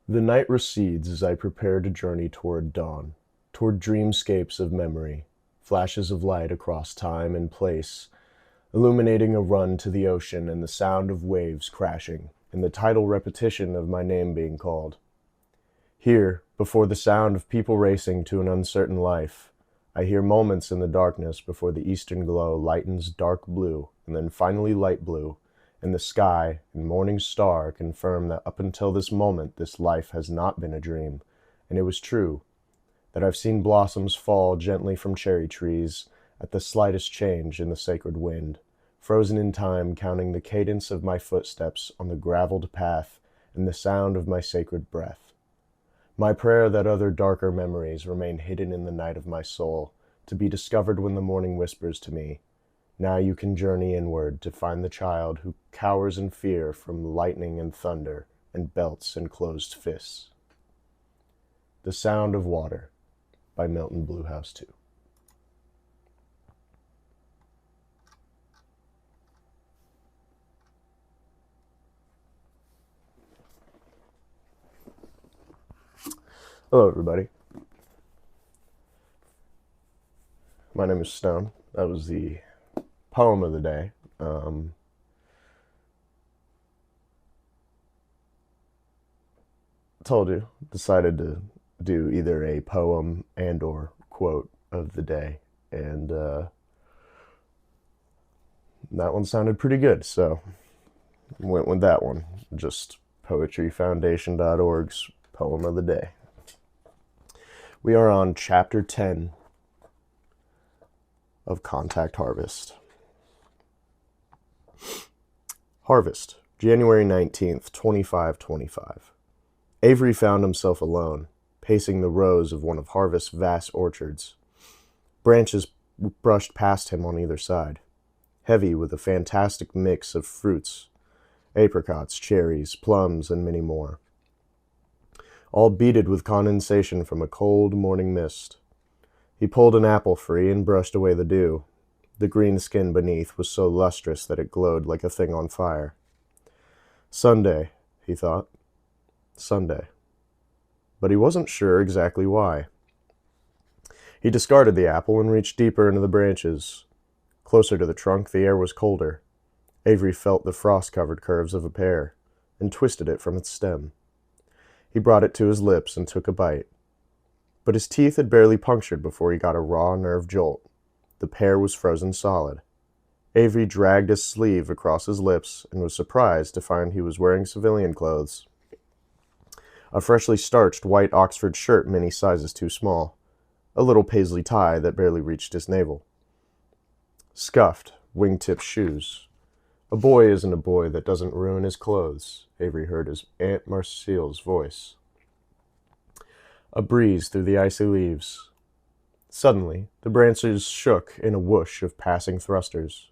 The night recedes as I prepare to journey toward dawn, toward dreamscapes of memory, flashes of light across time and place, illuminating a run to the ocean and the sound of waves crashing, and the tidal repetition of my name being called. Here, before the sound of people racing to an uncertain life, I hear moments in the darkness before the eastern glow lightens dark blue and then finally light blue, and the sky and morning star confirm that up until this moment this life has not been a dream, and it was true, that I've seen blossoms fall gently from cherry trees at the slightest change in the sacred wind, frozen in time counting the cadence of my footsteps on the graveled path and the sound of my sacred breath. My prayer that other darker memories remain hidden in the night of my soul, to be discovered when the morning whispers to me, "Now you can journey inward to find the child who cowers in fear from lightning and thunder and belts and closed fists." The Sound of Water by Milton Bluehouse II. Hello, everybody. My name is Stone. That was the poem of the day. Told you, decided to do either a poem and or quote of the day, and that one sounded pretty good, so went with that one. Just poetryfoundation.org's poem of the day. We are on chapter 10 of Contact Harvest. Harvest, January 19th, 2525. Avery found himself alone, pacing the rows of one of Harvest's vast orchards. Branches brushed past him on either side, heavy with a fantastic mix of fruits, apricots, cherries, plums, and many more, all beaded with condensation from a cold morning mist. He pulled an apple free and brushed away the dew. The green skin beneath was so lustrous that it glowed like a thing on fire. Sunday, he thought. Sunday. But he wasn't sure exactly why. He discarded the apple and reached deeper into the branches. Closer to the trunk, the air was colder. Avery felt the frost-covered curves of a pear and twisted it from its stem. He brought it to his lips and took a bite. But his teeth had barely punctured before he got a raw nerve jolt. The pear was frozen solid. Avery dragged his sleeve across his lips and was surprised to find he was wearing civilian clothes. A freshly starched white Oxford shirt many sizes too small, a little paisley tie that barely reached his navel. Scuffed, wing-tip shoes. A boy isn't a boy that doesn't ruin his clothes, Avery heard his Aunt Marcile's voice. A breeze through the icy leaves. Suddenly, the branches shook in a whoosh of passing thrusters.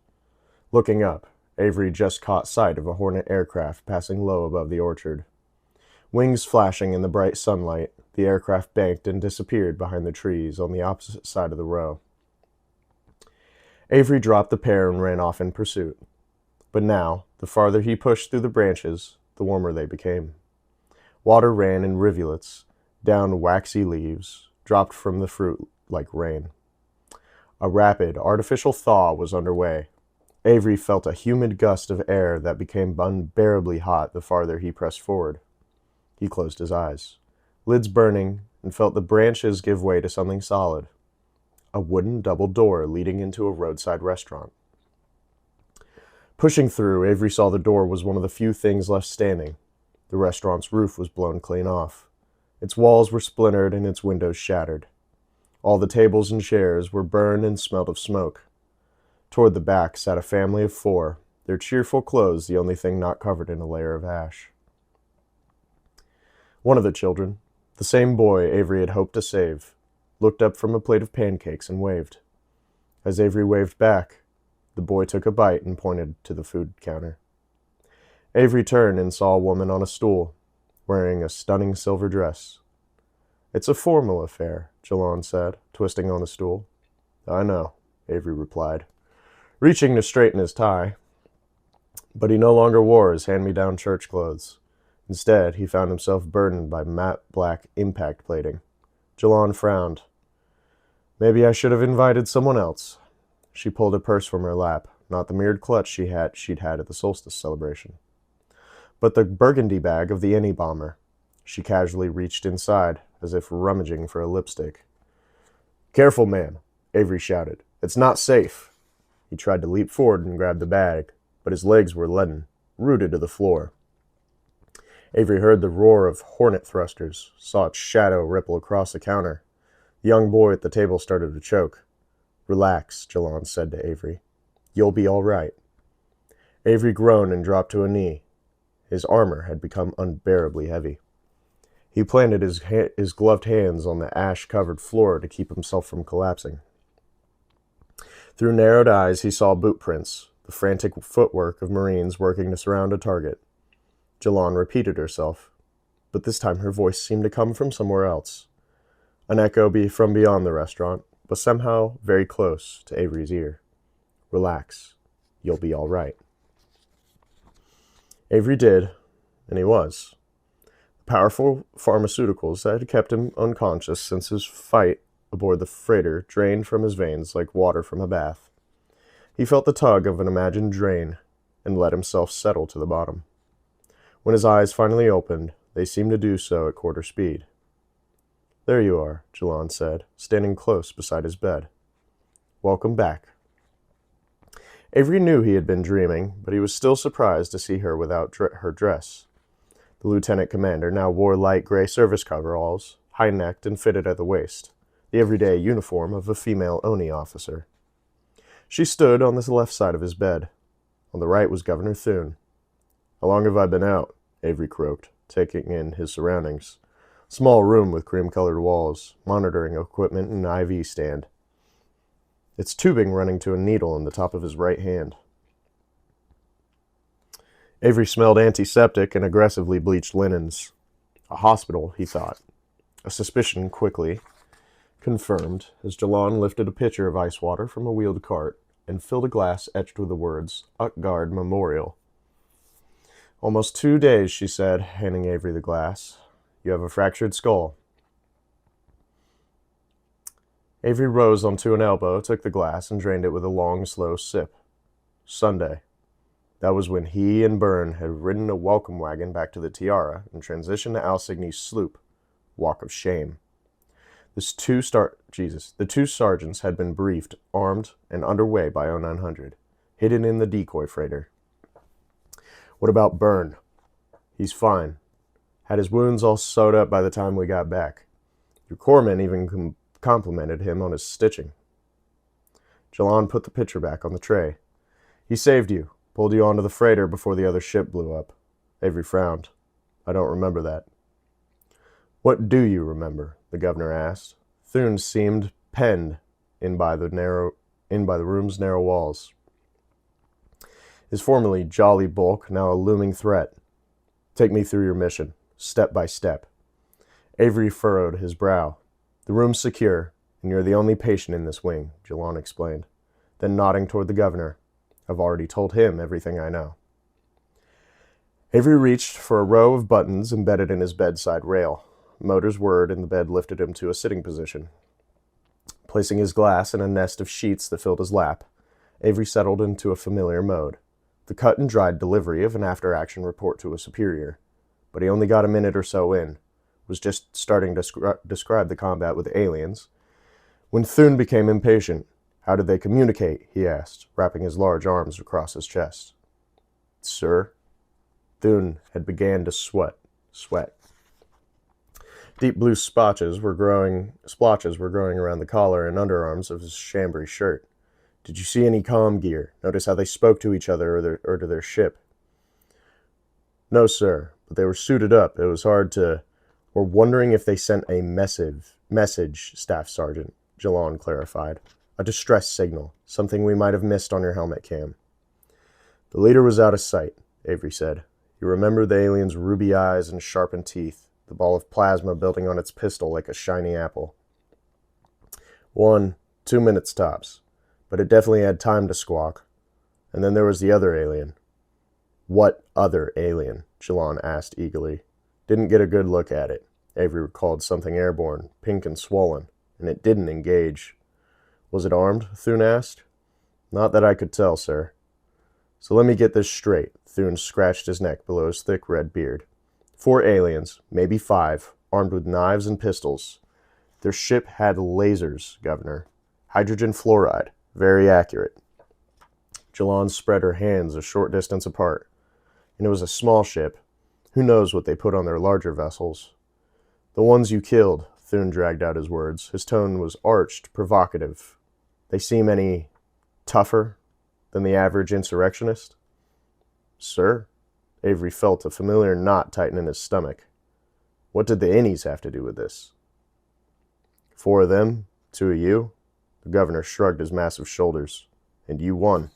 Looking up, Avery just caught sight of a Hornet aircraft passing low above the orchard. Wings flashing in the bright sunlight, the aircraft banked and disappeared behind the trees on the opposite side of the row. Avery dropped the pear and ran off in pursuit. But now, the farther he pushed through the branches, the warmer they became. Water ran in rivulets, down waxy leaves, dropped from the fruit like rain. A rapid, artificial thaw was underway. Avery felt a humid gust of air that became unbearably hot the farther he pressed forward. He closed his eyes, lids burning, and felt the branches give way to something solid. A wooden double door leading into a roadside restaurant. Pushing through, Avery saw the door was one of the few things left standing. The restaurant's roof was blown clean off. Its walls were splintered and its windows shattered. All the tables and chairs were burned and smelled of smoke. Toward the back sat a family of 4, their cheerful clothes the only thing not covered in a layer of ash. One of the children, the same boy Avery had hoped to save, looked up from a plate of pancakes and waved. As Avery waved back, the boy took a bite and pointed to the food counter. Avery turned and saw a woman on a stool, wearing a stunning silver dress. "It's a formal affair," Jalon said, twisting on the stool. "I know," Avery replied, reaching to straighten his tie. But he no longer wore his hand-me-down church clothes. Instead, he found himself burdened by matte black impact plating. Jalon frowned. Maybe I should have invited someone else. She pulled a purse from her lap, not the mirrored clutch she'd had at the solstice celebration, but the burgundy bag of the Any bomber. She casually reached inside, as if rummaging for a lipstick. Careful, ma'am, Avery shouted. It's not safe. He tried to leap forward and grab the bag, but his legs were leaden, rooted to the floor. Avery heard the roar of hornet thrusters, saw its shadow ripple across the counter. The young boy at the table started to choke. Relax, Jalon said to Avery. You'll be all right. Avery groaned and dropped to a knee. His armor had become unbearably heavy. He planted his gloved hands on the ash-covered floor to keep himself from collapsing. Through narrowed eyes, he saw boot prints, the frantic footwork of Marines working to surround a target. Jalon repeated herself, but this time her voice seemed to come from somewhere else. An echo from beyond the restaurant, but somehow very close to Avery's ear. Relax. You'll be all right. Avery did, and he was. The powerful pharmaceuticals that had kept him unconscious since his fight aboard the freighter drained from his veins like water from a bath. He felt the tug of an imagined drain and let himself settle to the bottom. When his eyes finally opened, they seemed to do so at quarter speed. There you are, Jalon said, standing close beside his bed. Welcome back. Avery knew he had been dreaming, but he was still surprised to see her without her dress. The lieutenant commander now wore light gray service coveralls, high-necked and fitted at the waist, the everyday uniform of a female ONI officer. She stood on the left side of his bed. On the right was Governor Thune. How long have I been out? Avery croaked, taking in his surroundings. Small room with cream-colored walls, monitoring equipment and an IV stand. Its tubing running to a needle in the top of his right hand. Avery smelled antiseptic and aggressively bleached linens. A hospital, he thought. A suspicion quickly confirmed as Jalon lifted a pitcher of ice water from a wheeled cart and filled a glass etched with the words, Utgard Memorial. Almost 2 days, she said, handing Avery the glass. You have a fractured skull. Avery rose onto an elbow, took the glass, and drained it with a long, slow sip. Sunday. That was when he and Byrne had ridden a welcome wagon back to the Tiara and transitioned to Al Signy's sloop, Walk of Shame. The two sergeants had been briefed, armed, and underway by 0900, hidden in the decoy freighter. What about Byrne? He's fine. Had his wounds all sewed up by the time we got back. Your corpsman even complimented him on his stitching. Jalon put the pitcher back on the tray. He saved you, pulled you onto the freighter before the other ship blew up. Avery frowned. I don't remember that. What do you remember? The governor asked. Thune seemed penned in by the room's narrow walls. His formerly jolly bulk, now a looming threat. Take me through your mission, step by step. Avery furrowed his brow. The room's secure, and you're the only patient in this wing, Jalon explained. Then nodding toward the governor, I've already told him everything I know. Avery reached for a row of buttons embedded in his bedside rail. Motor's whirred and the bed lifted him to a sitting position. Placing his glass in a nest of sheets that filled his lap, Avery settled into a familiar mode. The cut and dried delivery of an after-action report to a superior. But he only got a minute or so in, was just starting to describe the combat with aliens, when Thune became impatient. How did they communicate? He asked, wrapping his large arms across his chest. Sir? Thune had began to sweat. Deep blue splotches were growing around the collar and underarms of his chambray shirt. Did you see any comm gear? Notice how they spoke to each other or to their ship? No, sir, but they were suited up. It was hard to... We're wondering if they sent a message, Staff Sergeant, Jalon clarified. A distress signal, something we might have missed on your helmet cam. The leader was out of sight, Avery said. You remember the alien's ruby eyes and sharpened teeth, the ball of plasma building on its pistol like a shiny apple. 1-2 minutes tops. But it definitely had time to squawk. And then there was the other alien. What other alien? Jalon asked eagerly. Didn't get a good look at it. Avery recalled something airborne, pink and swollen, and it didn't engage. Was it armed? Thune asked. Not that I could tell, sir. So let me get this straight. Thune scratched his neck below his thick red beard. 4 aliens, maybe 5, armed with knives and pistols. Their ship had lasers, Governor. Hydrogen fluoride. Very accurate. Jalon spread her hands a short distance apart. And it was a small ship. Who knows what they put on their larger vessels? The ones you killed, Thune dragged out his words. His tone was arched, provocative. They seem any tougher than the average insurrectionist? Sir? Avery felt a familiar knot tighten in his stomach. What did the innies have to do with this? 4 of them, 2 of you? The governor shrugged his massive shoulders. And you won.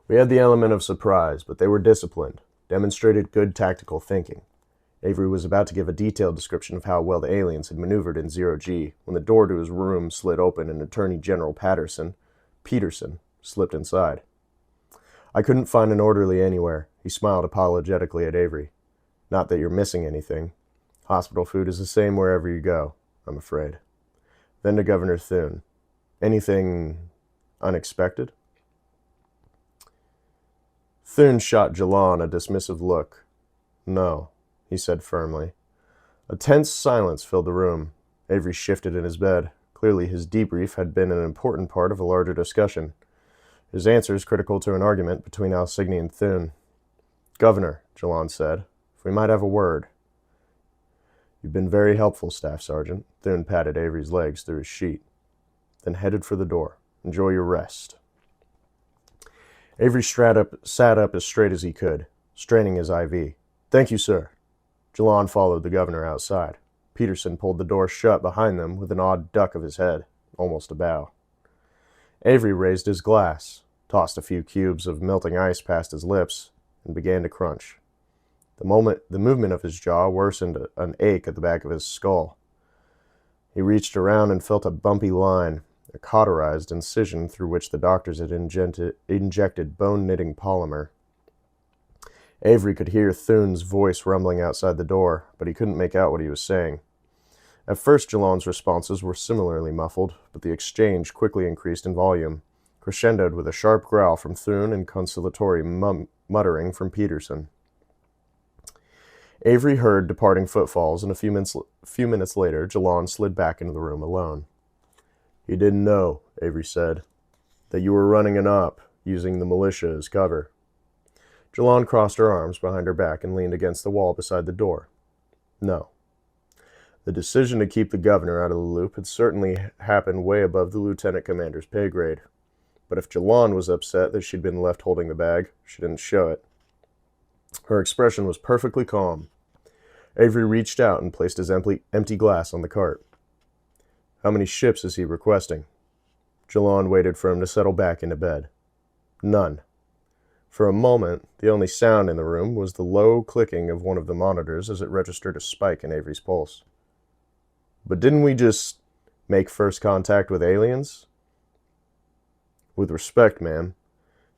We had the element of surprise, but they were disciplined, demonstrated good tactical thinking. Avery was about to give a detailed description of how well the aliens had maneuvered in Zero-G when the door to his room slid open and Attorney General Peterson, slipped inside. I couldn't find an orderly anywhere. He smiled apologetically at Avery. Not that you're missing anything. Hospital food is the same wherever you go, I'm afraid. Then to Governor Thune. Anything unexpected? Thune shot Jalon a dismissive look. No, he said firmly. A tense silence filled the room. Avery shifted in his bed. Clearly his debrief had been an important part of a larger discussion. His answers critical to an argument between Alsigny and Thune. Governor, Jalon said, if we might have a word. You've been very helpful, Staff Sergeant. Thune patted Avery's legs through his sheet, then headed for the door. Enjoy your rest. Avery sat up as straight as he could, straining his IV. Thank you, sir. Jalon followed the governor outside. Peterson pulled the door shut behind them with an odd duck of his head, almost a bow. Avery raised his glass, tossed a few cubes of melting ice past his lips, and began to crunch. The movement of his jaw worsened an ache at the back of his skull. He reached around and felt a bumpy line, a cauterized incision through which the doctors had injected bone-knitting polymer. Avery could hear Thune's voice rumbling outside the door, but he couldn't make out what he was saying. At first, Jalon's responses were similarly muffled, but the exchange quickly increased in volume, crescendoed with a sharp growl from Thune and conciliatory muttering from Peterson. Avery heard departing footfalls, and a few minutes later, Jalon slid back into the room alone. You didn't know, Avery said, that you were running an op, using the militia as cover. Jalon crossed her arms behind her back and leaned against the wall beside the door. No. The decision to keep the governor out of the loop had certainly happened way above the lieutenant commander's pay grade. But if Jalon was upset that she'd been left holding the bag, she didn't show it. Her expression was perfectly calm. Avery reached out and placed his empty glass on the cart. How many ships is he requesting? Jalon waited for him to settle back into bed. None. For a moment, the only sound in the room was the low clicking of one of the monitors as it registered a spike in Avery's pulse. But didn't we just make first contact with aliens? With respect, ma'am,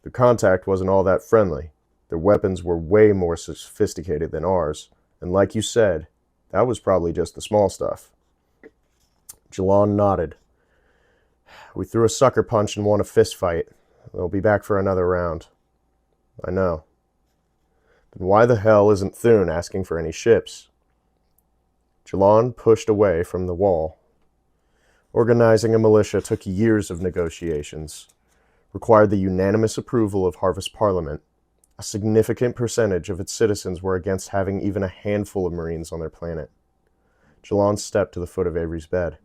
the contact wasn't all that friendly. Their weapons were way more sophisticated than ours, and like you said, that was probably just the small stuff. Jalon nodded. We threw a sucker punch and won a fist fight. They'll be back for another round. I know. Then why the hell isn't Thune asking for any ships? Jalon pushed away from the wall. Organizing a militia took years of negotiations, required the unanimous approval of Harvest Parliament. A significant percentage of its citizens were against having even a handful of Marines on their planet. Jalon stepped to the foot of Avery's bed.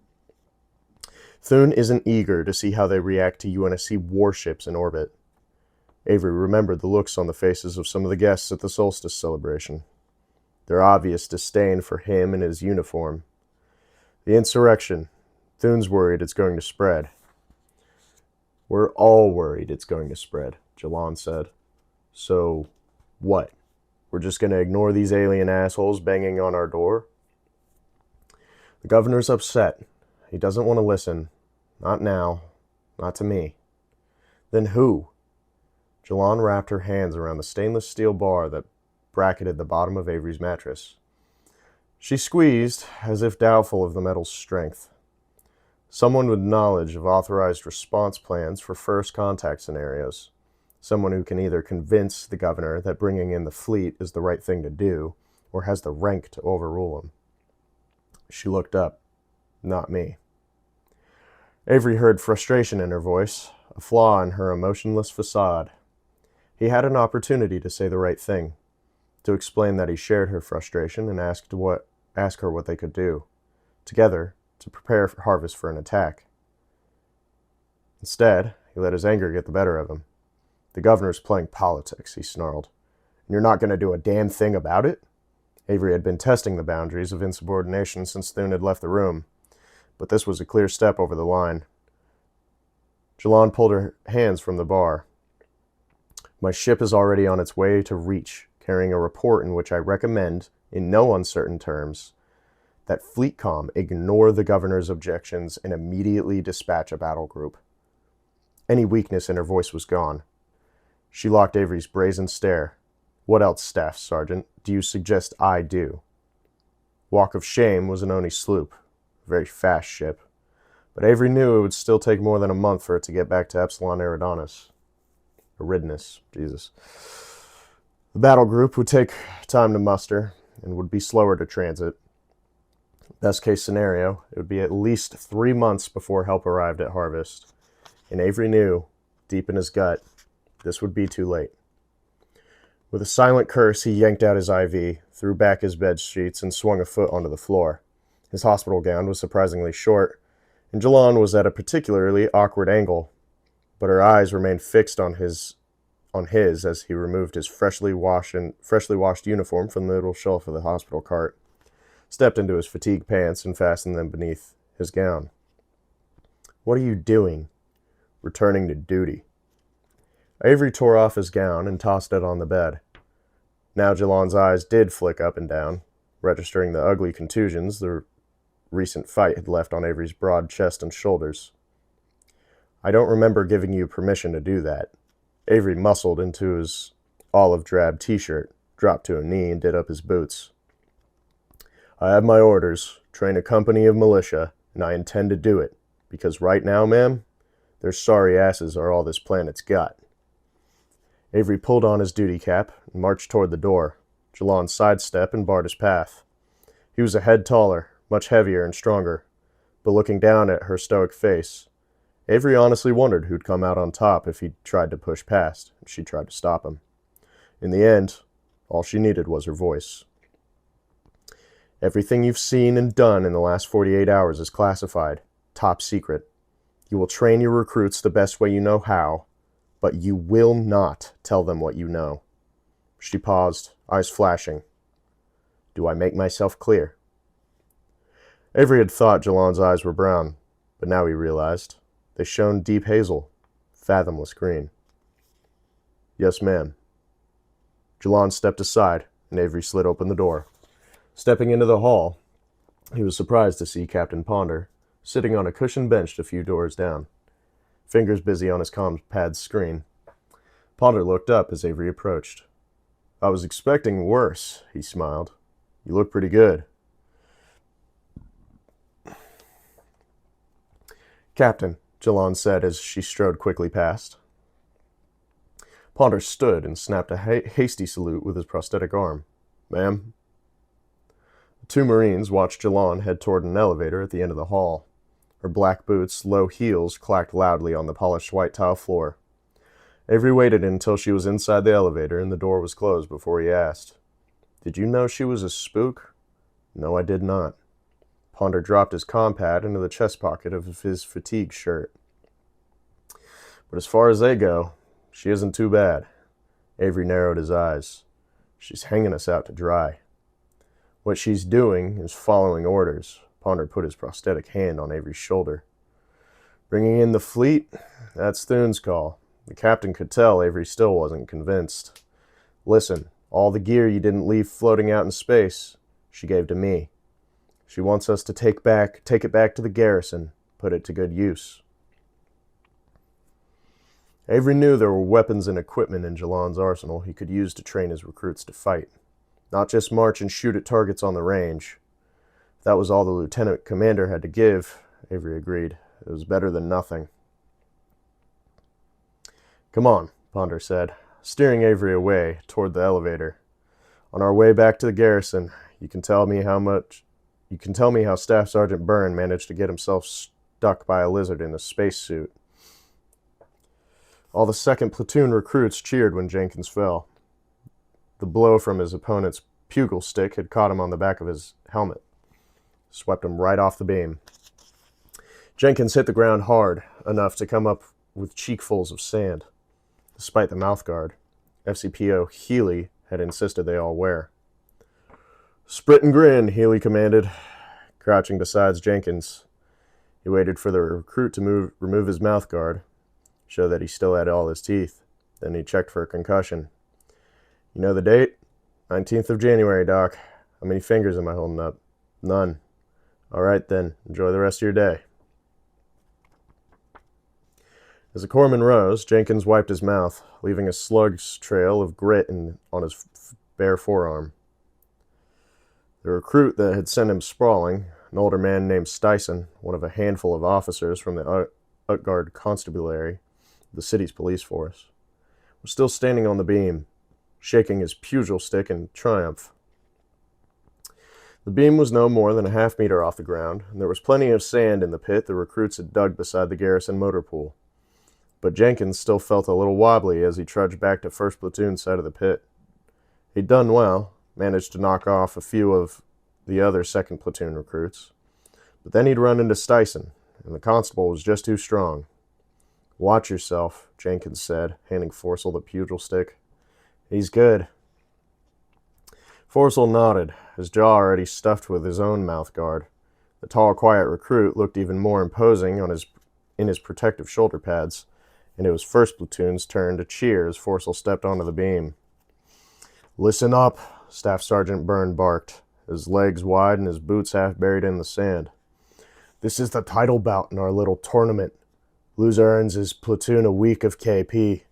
Thune isn't eager to see how they react to UNSC warships in orbit. Avery remembered the looks on the faces of some of the guests at the solstice celebration. Their obvious disdain for him and his uniform. The insurrection. Thune's worried it's going to spread. We're all worried it's going to spread, Jalon said. So, what? We're just going to ignore these alien assholes banging on our door? The governor's upset. He doesn't want to listen. Not now. Not to me. Then who? Jalon wrapped her hands around the stainless steel bar that bracketed the bottom of Avery's mattress. She squeezed, as if doubtful of the metal's strength. Someone with knowledge of authorized response plans for first contact scenarios. Someone who can either convince the governor that bringing in the fleet is the right thing to do, or has the rank to overrule him. She looked up. Not me. Avery heard frustration in her voice, a flaw in her emotionless facade. He had an opportunity to say the right thing, to explain that he shared her frustration and ask her what they could do, together, to prepare Harvest for an attack. Instead, he let his anger get the better of him. The governor's playing politics, he snarled. And you're not going to do a damn thing about it? Avery had been testing the boundaries of insubordination since Thune had left the room, but this was a clear step over the line. Jalon pulled her hands from the bar. My ship is already on its way to Reach, carrying a report in which I recommend, in no uncertain terms, that FleetCom ignore the governor's objections and immediately dispatch a battle group. Any weakness in her voice was gone. She locked Avery's brazen stare. What else, Staff Sergeant, do you suggest I do? Walk of Shame was an Oni sloop, a very fast ship, but Avery knew it would still take more than a month for it to get back to Epsilon Eridanus, Jesus. The battle group would take time to muster and would be slower to transit. Best case scenario, it would be at least 3 months before help arrived at Harvest, and Avery knew, deep in his gut, this would be too late. With a silent curse, he yanked out his IV, threw back his bed sheets, and swung a foot onto the floor. His hospital gown was surprisingly short, and Jalon was at a particularly awkward angle, but her eyes remained fixed on his as he removed his freshly washed uniform from the middle shelf of the hospital cart, stepped into his fatigue pants, and fastened them beneath his gown. What are you doing? Returning to duty. Avery tore off his gown and tossed it on the bed. Now Jalon's eyes did flick up and down, registering the ugly contusions the recent fight had left on Avery's broad chest and shoulders. I don't remember giving you permission to do that. Avery muscled into his olive drab t-shirt, dropped to a knee, and did up his boots. I have my orders, train a company of militia, and I intend to do it, because right now, ma'am, their sorry asses are all this planet's got. Avery pulled on his duty cap and marched toward the door. Jalon sidestepped and barred his path. He was a head taller, much heavier and stronger, but looking down at her stoic face, Avery honestly wondered who'd come out on top if he tried to push past and she tried to stop him. In the end, all she needed was her voice. Everything you've seen and done in the last 48 hours is classified, top secret. You will train your recruits the best way you know how, but you will not tell them what you know. She paused, eyes flashing. Do I make myself clear? Avery had thought Jalon's eyes were brown, but now he realized they shone deep hazel, fathomless green. Yes, ma'am. Jalon stepped aside, and Avery slid open the door. Stepping into the hall, he was surprised to see Captain Ponder sitting on a cushioned bench a few doors down, fingers busy on his comm pad's screen. Ponder looked up as Avery approached. I was expecting worse, he smiled. You look pretty good. Captain, Jalon said as she strode quickly past. Ponder stood and snapped a hasty salute with his prosthetic arm. Ma'am? The two Marines watched Jalon head toward an elevator at the end of the hall. Her black boots' low heels clacked loudly on the polished white tile floor. Avery waited until she was inside the elevator and the door was closed before he asked, Did you know she was a spook? No, I did not. Ponder dropped his compad into the chest pocket of his fatigue shirt. But as far as they go, she isn't too bad. Avery narrowed his eyes. She's hanging us out to dry. What she's doing is following orders. Ponder put his prosthetic hand on Avery's shoulder. Bringing in the fleet? That's Thune's call. The captain could tell Avery still wasn't convinced. Listen, all the gear you didn't leave floating out in space, she gave to me. She wants us to take it back to the garrison, put it to good use. Avery knew there were weapons and equipment in Jalon's arsenal he could use to train his recruits to fight, not just march and shoot at targets on the range. If that was all the lieutenant commander had to give, Avery agreed. It was better than nothing. "Come on," Ponder said, steering Avery away toward the elevator. "On our way back to the garrison, you can tell me how Staff Sergeant Byrne managed to get himself stuck by a lizard in a spacesuit." All the 2nd Platoon recruits cheered when Jenkins fell. The blow from his opponent's pugil stick had caught him on the back of his helmet, swept him right off the beam. Jenkins hit the ground hard enough to come up with cheekfuls of sand, despite the mouthguard FCPO Healy had insisted they all wear. "Sprit and grin," Healy commanded, crouching beside Jenkins. He waited for the recruit to remove his mouthguard, show that he still had all his teeth. Then he checked for a concussion. "You know the date?" 19th of January, Doc. "How many fingers am I holding up?" "None." "All right, then. Enjoy the rest of your day." As the corpsman rose, Jenkins wiped his mouth, leaving a slug's trail of grit on his bare forearm. The recruit that had sent him sprawling, an older man named Styson, one of a handful of officers from the Utgard Constabulary, the city's police force, was still standing on the beam, shaking his pugil stick in triumph. The beam was no more than a half-meter off the ground, and there was plenty of sand in the pit the recruits had dug beside the garrison motor pool. But Jenkins still felt a little wobbly as he trudged back to 1st Platoon's side of the pit. He'd done well, managed to knock off a few of the other 2nd Platoon recruits, but then he'd run into Styson, and the constable was just too strong. "Watch yourself," Jenkins said, handing Forcel the pugil stick. "He's good." Forcel nodded, his jaw already stuffed with his own mouthguard. The tall, quiet recruit looked even more imposing in his protective shoulder pads, and it was 1st Platoon's turn to cheer as Forcel stepped onto the beam. "Listen up," Staff Sergeant Byrne barked, his legs wide and his boots half buried in the sand. "This is the title bout in our little tournament. Loser earns his platoon a week of KP."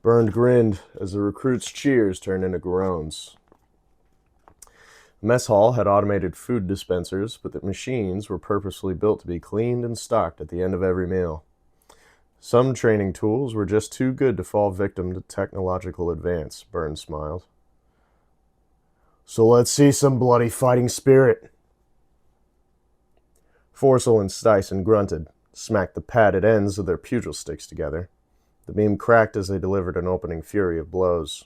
Byrne grinned as the recruits' cheers turned into groans. The mess hall had automated food dispensers, but the machines were purposely built to be cleaned and stocked at the end of every meal. Some training tools were just too good to fall victim to technological advance, Byrne smiled. "So let's see some bloody fighting spirit." Forcel and Styson grunted, smacked the padded ends of their pugil sticks together. The beam cracked as they delivered an opening fury of blows.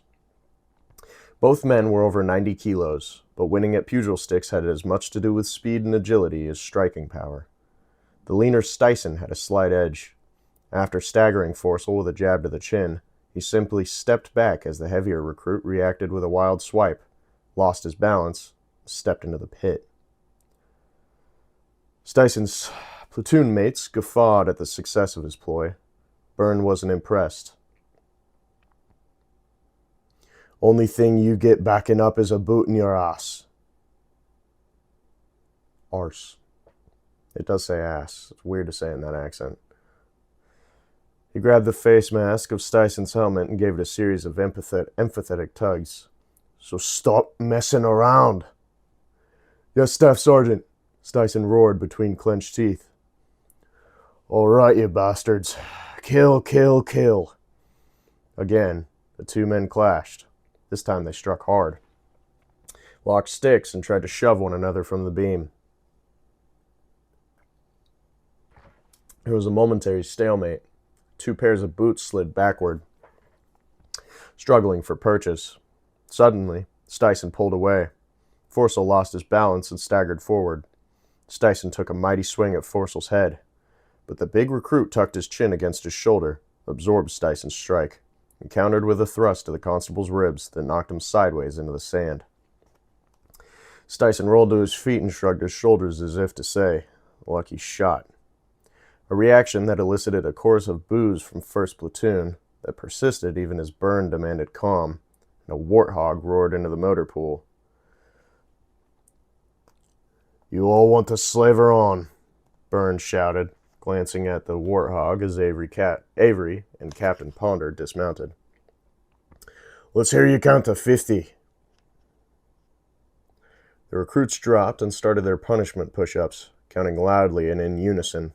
Both men were over 90 kilos, but winning at pugil sticks had as much to do with speed and agility as striking power. The leaner Styson had a slight edge. After staggering Forcel with a jab to the chin, he simply stepped back as the heavier recruit reacted with a wild swipe, lost his balance, and stepped into the pit. Styson's platoon mates guffawed at the success of his ploy. Byrne wasn't impressed. "Only thing you get backing up is a boot in your ass." Arse. It does say ass. It's weird to say in that accent. He grabbed the face mask of Styson's helmet and gave it a series of emphatic tugs. "So stop messing around." "Yes, Staff Sergeant," Styson roared between clenched teeth. "All right, you bastards. Kill, kill, kill." Again, the two men clashed. This time they struck hard, locked sticks, and tried to shove one another from the beam. There was a momentary stalemate. Two pairs of boots slid backward, struggling for purchase. Suddenly, Styson pulled away. Forcel lost his balance and staggered forward. Styson took a mighty swing at Forcel's head, but the big recruit tucked his chin against his shoulder, absorbed Styson's strike, and countered with a thrust to the constable's ribs that knocked him sideways into the sand. Styson rolled to his feet and shrugged his shoulders as if to say, "Lucky shot." A reaction that elicited a chorus of boos from 1st Platoon that persisted even as Byrne demanded calm, and a warthog roared into the motor pool. "You all want to slaver on," Byrne shouted, glancing at the Warthog as Avery and Captain Ponder dismounted. "Let's hear you count to 50. The recruits dropped and started their punishment push-ups, counting loudly and in unison.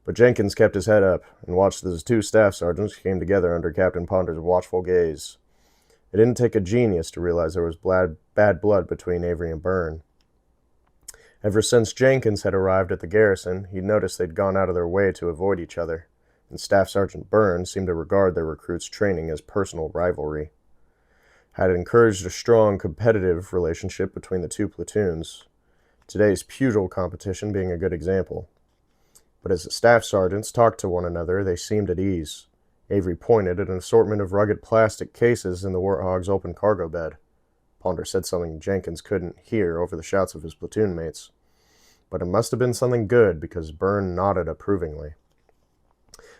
But Jenkins kept his head up and watched as the two staff sergeants came together under Captain Ponder's watchful gaze. It didn't take a genius to realize there was bad blood between Avery and Byrne. Ever since Jenkins had arrived at the garrison, he'd noticed they'd gone out of their way to avoid each other, and Staff Sergeant Byrne seemed to regard their recruits' training as personal rivalry. Had encouraged a strong competitive relationship between the two platoons, today's pugil competition being a good example. But as the staff sergeants talked to one another, they seemed at ease. Avery pointed at an assortment of rugged plastic cases in the Warthog's open cargo bed. Ponder said something Jenkins couldn't hear over the shouts of his platoon mates. But it must have been something good, because Byrne nodded approvingly.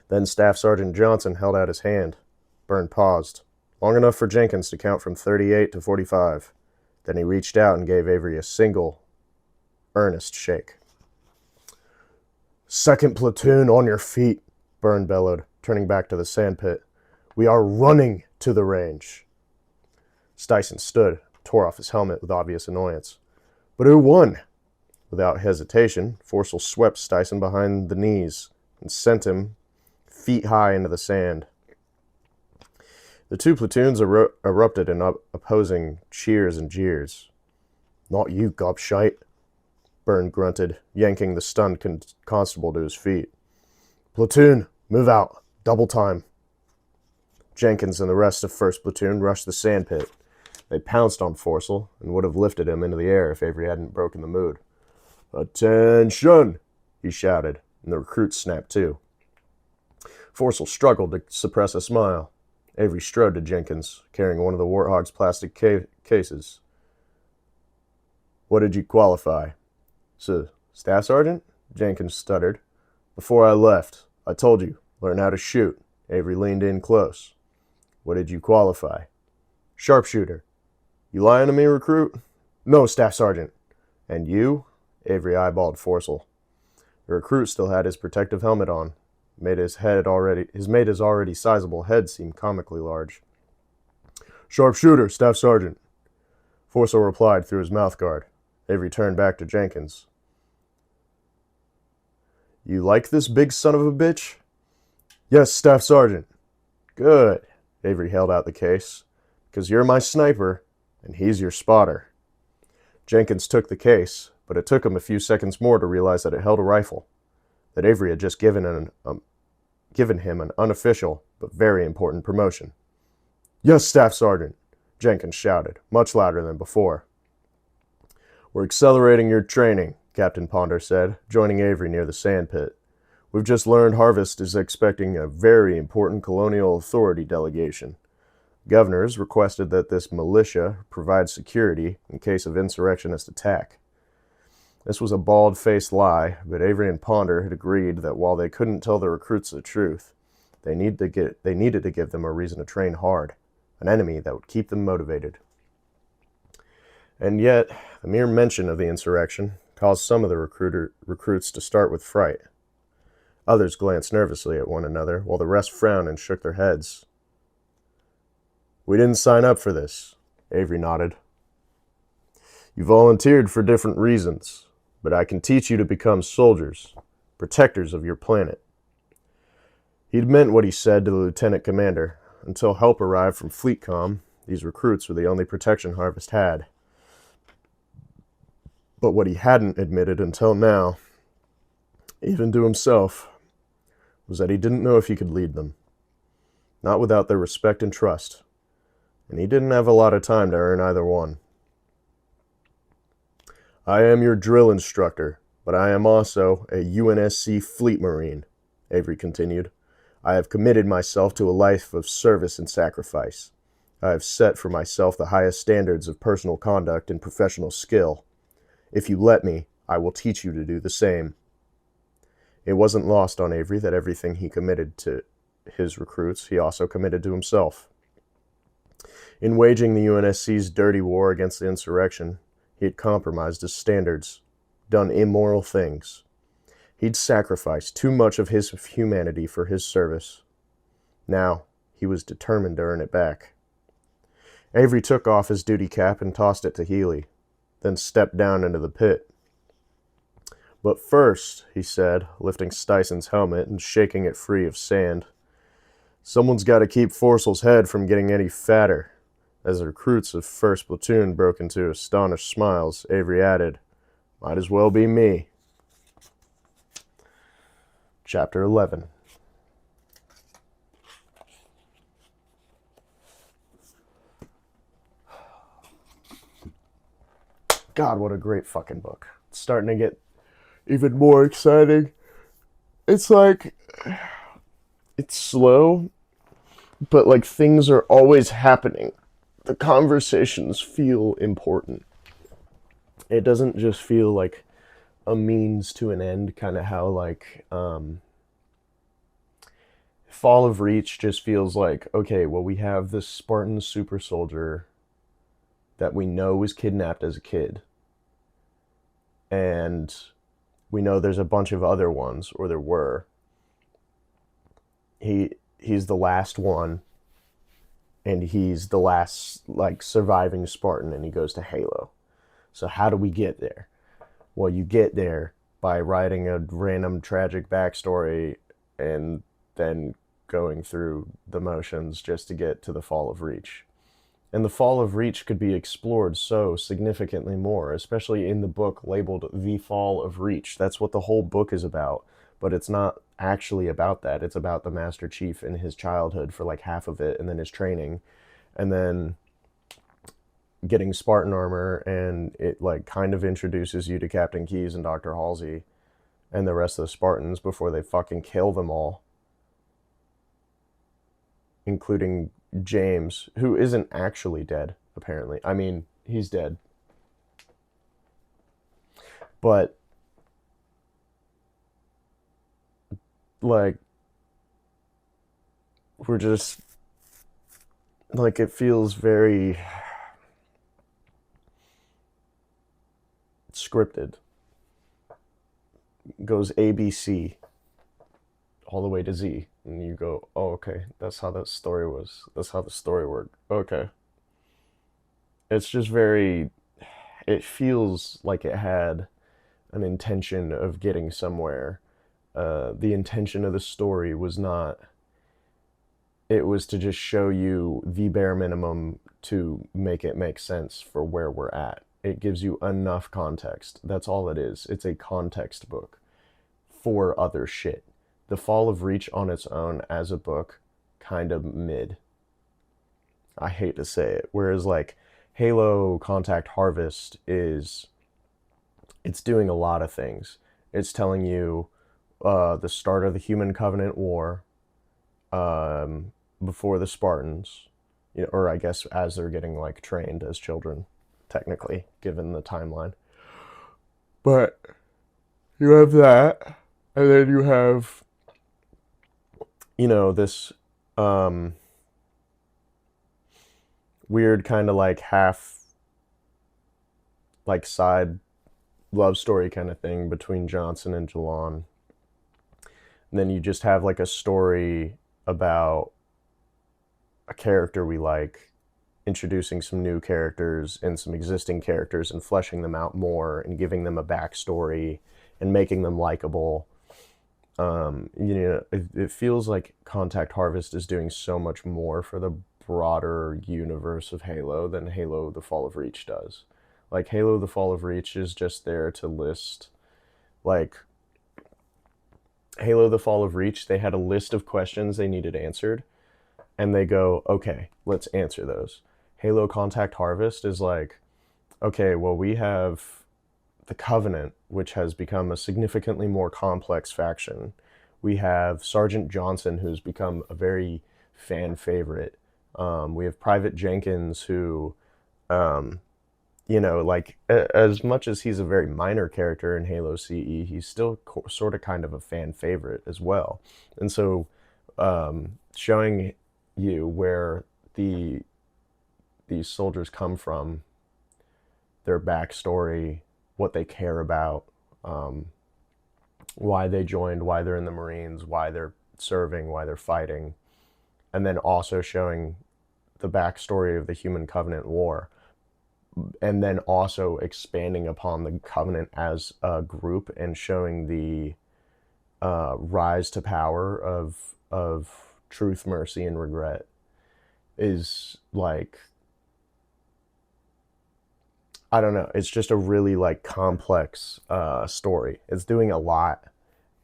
Then Staff Sergeant Johnson held out his hand. Byrne paused, long enough for Jenkins to count from 38 to 45. Then he reached out and gave Avery a single, earnest shake. "Second platoon, on your feet," Byrne bellowed, turning back to the sandpit. "We are running to the range." Styson stood, tore off his helmet with obvious annoyance. "But who won?" Without hesitation, Forcel swept Styson behind the knees and sent him feet high into the sand. The two platoons erupted in opposing cheers and jeers. "Not you, gobshite," Byrne grunted, yanking the stunned constable to his feet. "Platoon, move out. Double time." Jenkins and the rest of 1st Platoon rushed the sandpit. They pounced on Forcel and would have lifted him into the air if Avery hadn't broken the mood. "Attention!" he shouted, and the recruits snapped to. Forcel struggled to suppress a smile. Avery strode to Jenkins, carrying one of the Warthog's plastic cases. "What did you qualify?" "Staff Sergeant?" Jenkins stuttered. "Before I left, I told you, learn how to shoot." Avery leaned in close. "What did you qualify?" "Sharpshooter." "You lying to me, recruit?" "No, Staff Sergeant." "And you?" Avery eyeballed Forcel. The recruit still had his protective helmet on. His already sizable head seemed comically large. "Sharpshooter, Staff Sergeant." Forcel replied through his mouthguard. Avery turned back to Jenkins. "You like this big son of a bitch?" "Yes, Staff Sergeant." "Good." Avery held out the case. "Because you're my sniper, and he's your spotter." Jenkins took the case, but it took him a few seconds more to realize that it held a rifle, that Avery had just given him an unofficial but very important promotion. "Yes, Staff Sergeant," Jenkins shouted, much louder than before. "We're accelerating your training," Captain Ponder said, joining Avery near the sandpit. "We've just learned Harvest is expecting a very important colonial authority delegation. Governors requested that this militia provide security in case of insurrectionist attack." This was a bald-faced lie, but Avery and Ponder had agreed that while they couldn't tell the recruits the truth, they needed to give them a reason to train hard, an enemy that would keep them motivated. And yet, the mere mention of the insurrection caused some of the recruits to start with fright. Others glanced nervously at one another, while the rest frowned and shook their heads. "We didn't sign up for this," Avery nodded. "You volunteered for different reasons, but I can teach you to become soldiers, protectors of your planet." He'd meant what he said to the lieutenant commander. Until help arrived from FleetCom, these recruits were the only protection Harvest had. But what he hadn't admitted until now, even to himself, was that he didn't know if he could lead them. Not without their respect and trust. And he didn't have a lot of time to earn either one. "I am your drill instructor, but I am also a UNSC Fleet Marine," Avery continued. "I have committed myself to a life of service and sacrifice. I have set for myself the highest standards of personal conduct and professional skill. If you let me, I will teach you to do the same." It wasn't lost on Avery that everything he committed to his recruits, he also committed to himself. In waging the UNSC's dirty war against the insurrection, he had compromised his standards, done immoral things. He'd sacrificed too much of his humanity for his service. Now, he was determined to earn it back. Avery took off his duty cap and tossed it to Healy, then stepped down into the pit. But first, he said, lifting Styson's helmet and shaking it free of sand, someone's got to keep Forsel's head from getting any fatter. As the recruits of 1st Platoon broke into astonished smiles, Avery added, might as well be me. Chapter 11. God, what a great fucking book. It's starting to get even more exciting. It's like, it's slow, but like things are always happening. The conversations feel important. It doesn't just feel like a means to an end, kind of how like Fall of Reach just feels like, okay, well, we have this Spartan super soldier that we know was kidnapped as a kid, and we know there's a bunch of other ones, or there were. He's the last one, and he's the last like surviving Spartan, and he goes to Halo. So how do we get there? Well, you get there by writing a random tragic backstory and then going through the motions just to get to the Fall of Reach. And the Fall of Reach could be explored so significantly more, especially in the book labeled The Fall of Reach. That's what the whole book is about, but it's not actually about that. It's about the Master Chief and his childhood for like half of it, and then his training, and then getting Spartan armor, and it like kind of introduces you to Captain Keyes and Dr. Halsey and the rest of the Spartans before they fucking kill them all, including James, who isn't actually dead, apparently. I mean, he's dead. But, like, we're just, like, it feels very scripted. It goes ABC all the way to Z. And you go, oh, okay, that's how that story was. That's how the story worked. Okay. It's just very, it feels like it had an intention of getting somewhere. The intention of the story was not, it was to just show you the bare minimum to make it make sense for where we're at. It gives you enough context. That's all it is. It's a context book for other shit. The Fall of Reach on its own as a book, kind of mid. I hate to say it. Whereas like Halo Contact Harvest is, it's doing a lot of things. It's telling you the start of the Human Covenant War before the Spartans, you know, or I guess as they're getting like trained as children, technically, given the timeline. But you have that, and then you have, you know, this weird kind of like half like side love story kind of thing between Johnson and Jalon. And then you just have like a story about a character we like, introducing some new characters and some existing characters and fleshing them out more and giving them a backstory and making them likable. You know, it feels like Contact Harvest is doing so much more for the broader universe of Halo than Halo The Fall of Reach does. Like, Halo The Fall of Reach is just there to list, like, Halo The Fall of Reach, they had a list of questions they needed answered, and they go, okay, let's answer those. Halo Contact Harvest is like, okay, well, we have the Covenant, which has become a significantly more complex faction. We have Sergeant Johnson, who's become a very fan favorite. We have Private Jenkins, who, you know, like, as much as he's a very minor character in Halo CE, he's still sort of kind of a fan favorite as well. And so showing you where these soldiers come from, their backstory, what they care about, why they joined, why they're in the Marines, why they're serving, why they're fighting, and then also showing the backstory of the Human Covenant War, and then also expanding upon the Covenant as a group and showing the rise to power of truth, mercy, and regret is like, I don't know. It's just a really like complex story. It's doing a lot,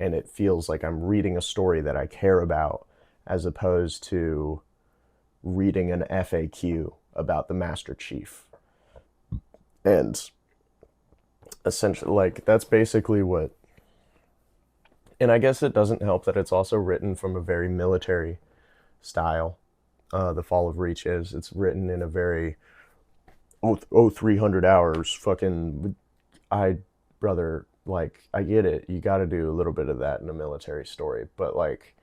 and it feels like I'm reading a story that I care about, as opposed to reading an FAQ about the Master Chief. And essentially, like, that's basically what. And I guess it doesn't help that it's also written from a very military style. The Fall of Reach is. It's written in a very 300 hours fucking. I Brother, like, I get it, you got to do a little bit of that in a military story, but like,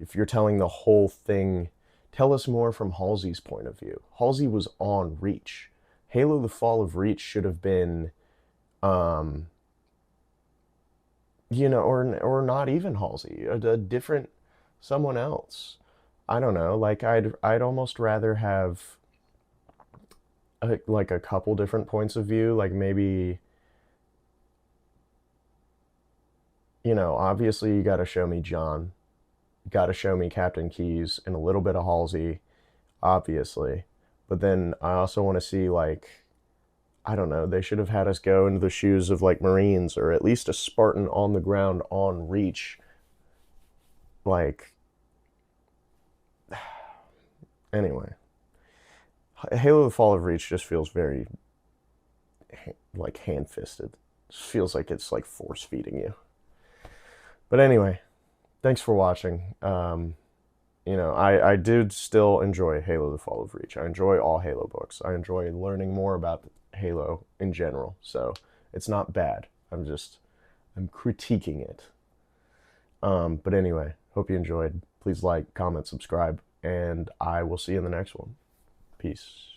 if you're telling the whole thing, tell us more from Halsey's point of view. Halsey was on Reach. Halo: The Fall of Reach should have been, um or not even Halsey, a different, someone else. I don't know, like, I'd almost rather have like a couple different points of view, like maybe, obviously you got to show me John, got to show me Captain Keyes, and a little bit of Halsey, obviously. But then I also want to see, like, I don't know, they should have had us go into the shoes of like Marines, or at least a Spartan on the ground on Reach. Like, anyway, Halo: The Fall of Reach just feels very like hand-fisted. It just feels like it's like force feeding you. But anyway, thanks for watching. I did still enjoy Halo: The Fall of Reach. I enjoy all Halo books. I enjoy learning more about Halo in general. So it's not bad. I'm critiquing it. But anyway, hope you enjoyed. Please like, comment, subscribe, and I will see you in the next one. Peace.